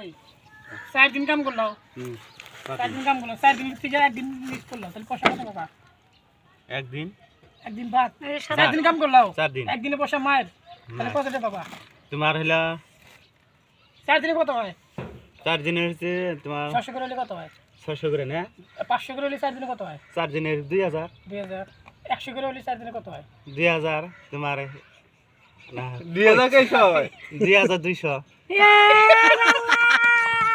ওই 4 দিন কাম করলাও 4 দিন কাম করলো 4 দিন থেকে একদিন মিস করলো তাহলে পয়সা কত পাবা একদিন ভাত 4 দিন কাম করলাও একদিনে পয়সা মায়ের তাহলে কত টাকা পাবা তোমার হলো 4 দিনে কত হয় 4 দিনের হচ্ছে তোমার 600 করে হলে কত হয় 600 করে না 500 করে হলে 4 দিনে কত হয় 4 দিনের 2000 100 করে হলে 4 দিনে কত হয় 2000 তোমার না 2000 কইছো হয় 2200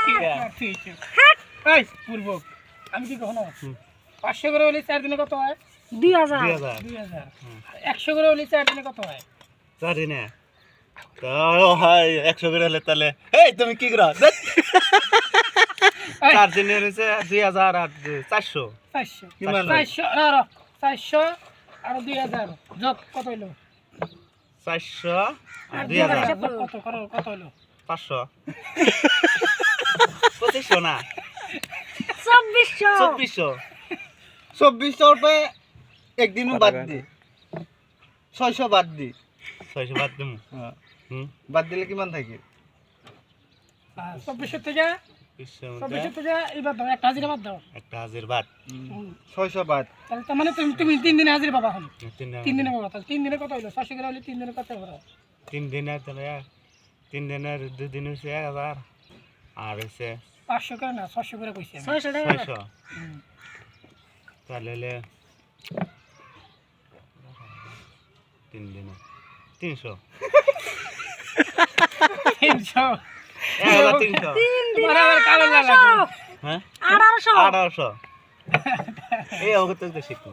ঠিক আছে এই পূর্ব আমি কি কখনো 500 করে হলে 4 দিনে কত হয় 2000 100 করে হলে 4 দিনে কত হয় 4 দিনে তো হয় 100 করে হলে তাহলে এই তুমি কি করো 4 দিনের হচ্ছে 2000 আর 400 400 আর 2000 যোগ কত হইলো 400 আর 2000 কত হইলো 500 2500 না 2400 रुपए একদিন বাদ দি 600 বাদ দি 600 বাদ দিমু হ্যাঁ হুম বাদ দিলে কিমান থাকে 2400 থেকে 2400 থেকে এবার দাও একটা হাজিরা বাদ দাও একটা হাজির বাদ 600 বাদ তাহলে তার মানে তুমি 3 দিনে হাজিরা পাবা এখন 3 3 দিনে পাবা তাহলে 3 দিনে কত হইলো 600 করে হলে 3 দিনে কত হবে 3 দিনের তাহলে 3 দিনের 2 দিন হচ্ছে 1000 আর হচ্ছে 500 করে না 600 করে কইছি আমি 600 তাহলে 3 দিনে 300 300 300 বরাবর কালো লাগা হ্যাঁ 1800 এই অগত তো শিখো